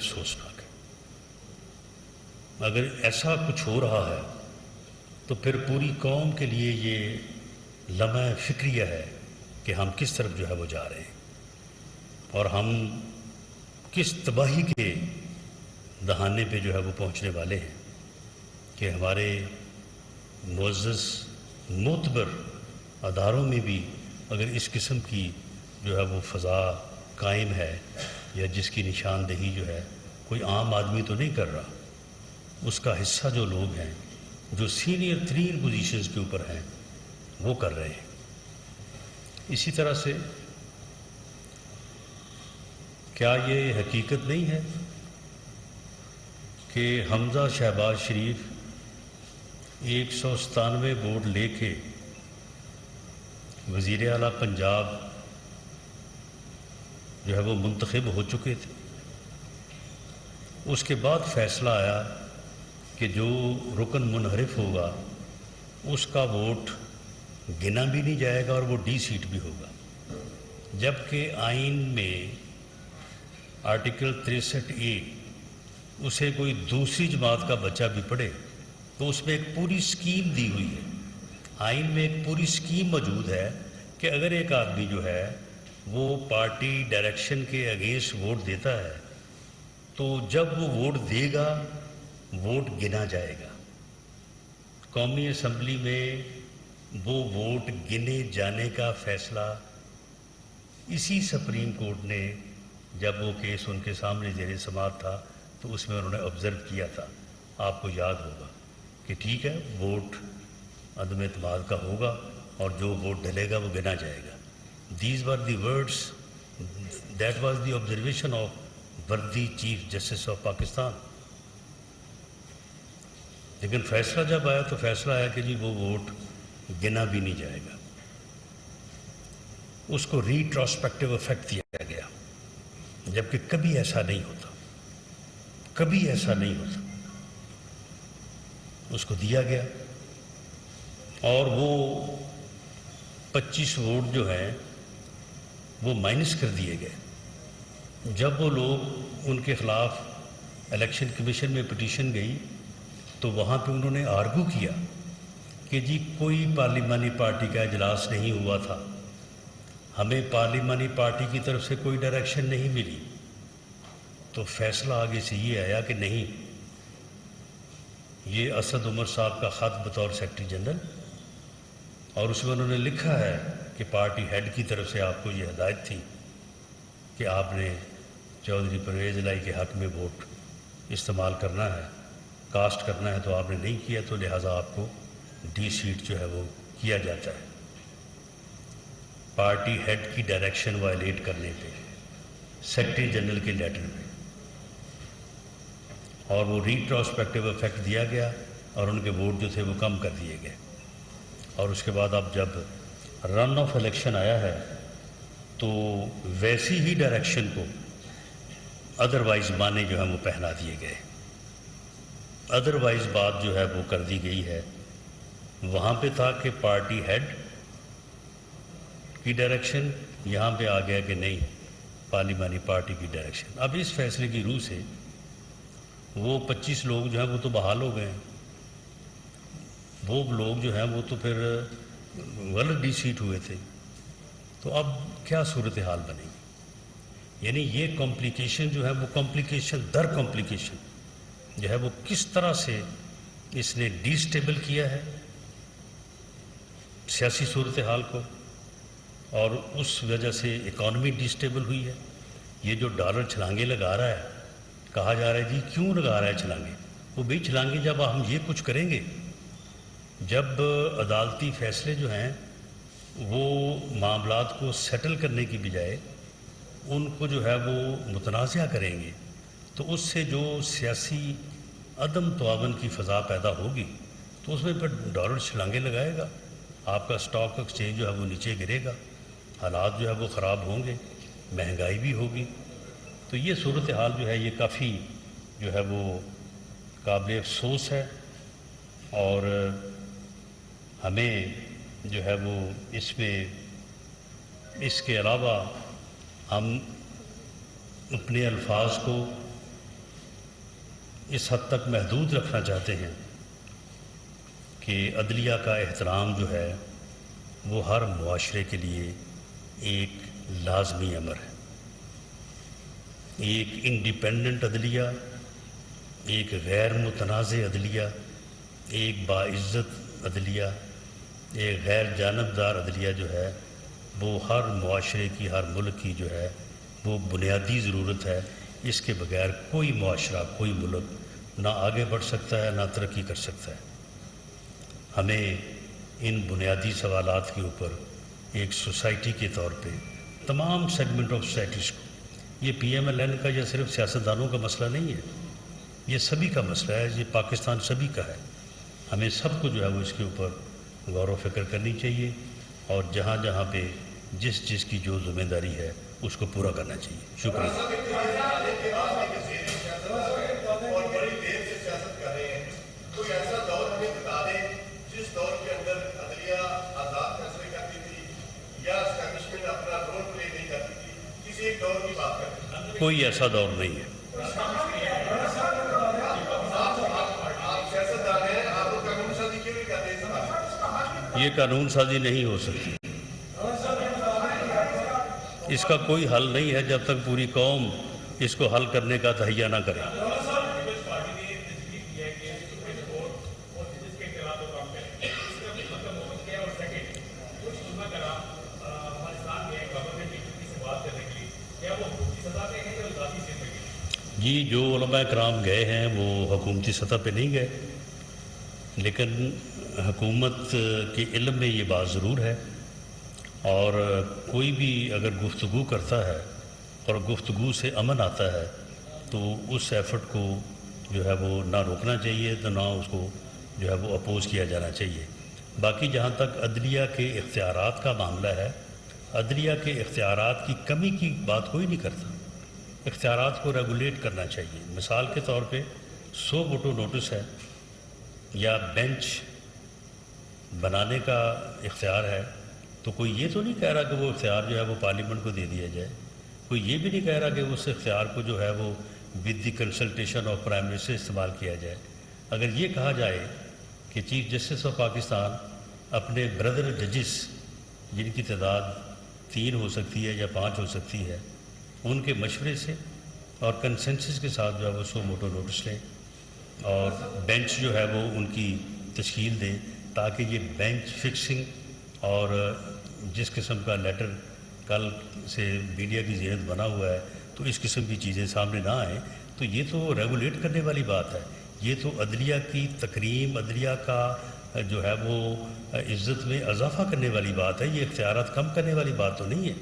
افسوسناک ہے۔ اگر ایسا کچھ ہو رہا ہے تو پھر پوری قوم کے لیے یہ لمحہ فکریہ ہے کہ ہم کس طرف جو ہے وہ جا رہے ہیں اور ہم کس تباہی کے دہانے پہ جو ہے وہ پہنچنے والے ہیں کہ ہمارے معزز معتبر اداروں میں بھی اگر اس قسم کی جو ہے وہ فضا قائم ہے یا جس کی نشاندہی جو ہے کوئی عام آدمی تو نہیں کر رہا، اس کا حصہ جو لوگ ہیں جو سینئر ترین پوزیشنز کے اوپر ہیں وہ کر رہے ہیں۔ اسی طرح سے کیا یہ حقیقت نہیں ہے کہ حمزہ شہباز شریف 197 ووٹ لے کے وزیر اعلیٰ پنجاب جو ہے وہ منتخب ہو چکے تھے؟ اس کے بعد فیصلہ آیا کہ جو رکن منحرف ہوگا اس کا ووٹ گنا بھی نہیں جائے گا اور وہ ڈی سیٹ بھی ہوگا، جبکہ آئین میں آرٹیکل 63A اسے کوئی دوسری جماعت کا بچہ بھی پڑھے تو اس میں ایک پوری سکیم دی ہوئی ہے، آئین میں ایک پوری سکیم موجود ہے کہ اگر ایک آدمی جو ہے وہ پارٹی ڈائریکشن کے اگینسٹ ووٹ دیتا ہے تو جب وہ ووٹ دے گا ووٹ گنا جائے گا۔ قومی اسمبلی میں وہ ووٹ گنے جانے کا فیصلہ اسی سپریم کورٹ نے جب وہ کیس ان کے سامنے زیر سماعت تھا تو اس میں انہوں نے آبزرو کیا تھا، آپ کو یاد ہوگا کہ ٹھیک ہے ووٹ عدم اعتماد کا ہوگا اور جو ووٹ ڈلے گا وہ گنا جائے گا۔ These were the words, that was the observation of worthy chief justice of Pakistan. لیکن فیصلہ جب آیا تو فیصلہ آیا کہ جی وہ ووٹ گنا بھی نہیں جائے گا، اس کو ریٹروسپیکٹیو افیکٹ دیا گیا، جبکہ کبھی ایسا نہیں ہوتا، کبھی ایسا نہیں ہوتا، اس کو دیا گیا اور وہ 25 ووٹ جو ہیں وہ مائنس کر دیے گئے۔ جب وہ لوگ ان کے خلاف الیکشن کمیشن میں پٹیشن گئی تو وہاں پہ انہوں نے آرگو کیا کہ جی کوئی پارلیمانی پارٹی کا اجلاس نہیں ہوا تھا، ہمیں پارلیمانی پارٹی کی طرف سے کوئی ڈائریکشن نہیں ملی، تو فیصلہ آگے سے یہ آیا کہ نہیں، یہ اسد عمر صاحب کا خط بطور سیکرٹری جنرل، اور اس میں انہوں نے لکھا ہے کہ پارٹی ہیڈ کی طرف سے آپ کو یہ ہدایت تھی کہ آپ نے چودھری پرویز الہی کے حق میں ووٹ استعمال کرنا ہے، کاسٹ کرنا ہے، تو آپ نے نہیں کیا، تو لہٰذا آپ کو ڈی سیٹ جو ہے وہ کیا جاتا ہے پارٹی ہیڈ کی ڈائریکشن وائلیٹ کرنے پہ سیکرٹری جنرل کے لیٹر میں، اور وہ ریٹروسپیکٹیو افیکٹ دیا گیا اور ان کے ووٹ جو تھے وہ کم کر دیے گئے۔ اور اس کے بعد اب جب رن آف الیکشن آیا ہے تو ویسی ہی ڈائریکشن کو ادروائز معنی جو ہے وہ پہنا دیے گئے، ادروائز بات جو ہے وہ کر دی گئی ہے۔ وہاں پہ تھا کہ پارٹی ہیڈ کی ڈائریکشن، یہاں پہ آ گیا کہ نہیں، پارلیمانی پارٹی کی ڈائریکشن۔ اب اس فیصلے کی روح سے وہ 25 لوگ جو ہیں وہ تو بحال ہو گئے ہیں، وہ لوگ جو ہیں وہ تو پھر غلط ڈی سیٹ ہوئے تھے، تو اب کیا صورتحال بنے گی؟ یعنی یہ کمپلیکیشن جو ہے وہ کمپلیکیشن در کمپلیکیشن جو ہے وہ کس طرح سے اس نے ڈی سٹیبل کیا ہے سیاسی صورتحال کو، اور اس وجہ سے اکانومی ڈی سٹیبل ہوئی ہے۔ یہ جو ڈالر چھلانگے لگا رہا ہے، کہا جا رہا ہے جی کیوں لگا رہا ہے چھلانگے؟ وہ بھی چھلانگے جب ہم یہ کچھ کریں گے، جب عدالتی فیصلے جو ہیں وہ معاملات کو سیٹل کرنے کی بجائے ان کو جو ہے وہ متنازع کریں گے، تو اس سے جو سیاسی عدم توازن کی فضا پیدا ہوگی تو اس میں پھر ڈالر چھلانگے لگائے گا، آپ کا اسٹاک ایکسچینج جو ہے وہ نیچے گرے گا، حالات جو ہے وہ خراب ہوں گے، مہنگائی بھی ہوگی۔ تو یہ صورتحال جو ہے یہ کافی جو ہے وہ قابل افسوس ہے، اور ہمیں جو ہے وہ اس میں اس کے علاوہ ہم اپنے الفاظ کو اس حد تک محدود رکھنا چاہتے ہیں کہ عدلیہ کا احترام جو ہے وہ ہر معاشرے کے لیے ایک لازمی امر ہے۔ ایک انڈیپینڈنٹ عدلیہ، ایک غیر متنازع عدلیہ، ایک باعزت عدلیہ، ایک غیر جانبدار عدلیہ جو ہے وہ ہر معاشرے کی، ہر ملک کی جو ہے وہ بنیادی ضرورت ہے۔ اس کے بغیر کوئی معاشرہ، کوئی ملک نہ آگے بڑھ سکتا ہے، نہ ترقی کر سکتا ہے۔ ہمیں ان بنیادی سوالات کے اوپر ایک سوسائٹی کے طور پہ تمام سیگمنٹ آف سوسائٹیز کو، یہ پی ایم ایل این کا یا صرف سیاستدانوں کا مسئلہ نہیں ہے، یہ سبھی کا مسئلہ ہے، یہ پاکستان سبھی کا ہے۔ ہمیں سب کو جو ہے وہ اس کے اوپر غور و فکر کرنی چاہیے، اور جہاں جہاں پہ جس کی جو ذمہ داری ہے اس کو پورا کرنا چاہیے۔ شکریہ۔ کوئی ایسا دور نہیں ہے۔ یہ قانون سازی نہیں ہو سکتی، اس کا کوئی حل نہیں ہے جب تک پوری قوم اس کو حل کرنے کا تہیہ نہ کرے۔ جی، جو علماء کرام گئے ہیں وہ حکومتی سطح پہ نہیں گئے، لیکن حکومت کے علم میں یہ بات ضرور ہے، اور کوئی بھی اگر گفتگو کرتا ہے اور گفتگو سے امن آتا ہے تو اس ایفرٹ کو جو ہے وہ نہ روکنا چاہیے، تو نہ اس کو جو ہے وہ اپوز کیا جانا چاہیے۔ باقی جہاں تک عدلیہ کے اختیارات کا معاملہ ہے، عدلیہ کے اختیارات کی کمی کی بات کوئی نہیں کرتا، اختیارات کو ریگولیٹ کرنا چاہیے۔ مثال کے طور پہ 100 ووٹو نوٹس ہے یا بینچ بنانے کا اختیار ہے، تو کوئی یہ تو نہیں کہہ رہا کہ وہ اختیار جو ہے وہ پارلیمنٹ کو دے دیا جائے، کوئی یہ بھی نہیں کہہ رہا کہ اس اختیار کو جو ہے وہ with the consultation of prime minister استعمال کیا جائے۔ اگر یہ کہا جائے کہ چیف جسٹس آف پاکستان اپنے بردر ججز، جن کی تعداد 3 ہو سکتی ہے یا 5 ہو سکتی ہے، ان کے مشورے سے اور کنسنسس کے ساتھ جو ہے وہ 100 ووٹو نوٹس لیں اور بینچ جو ہے وہ ان کی تشکیل دے، تاکہ یہ بینچ فکسنگ اور جس قسم کا لیٹر کل سے میڈیا کی زینت بنا ہوا ہے تو اس قسم کی چیزیں سامنے نہ آئیں، تو یہ تو ریگولیٹ کرنے والی بات ہے، یہ تو عدلیہ کی تکریم، عدلیہ کا جو ہے وہ عزت میں اضافہ کرنے والی بات ہے، یہ اختیارات کم کرنے والی بات تو نہیں ہے۔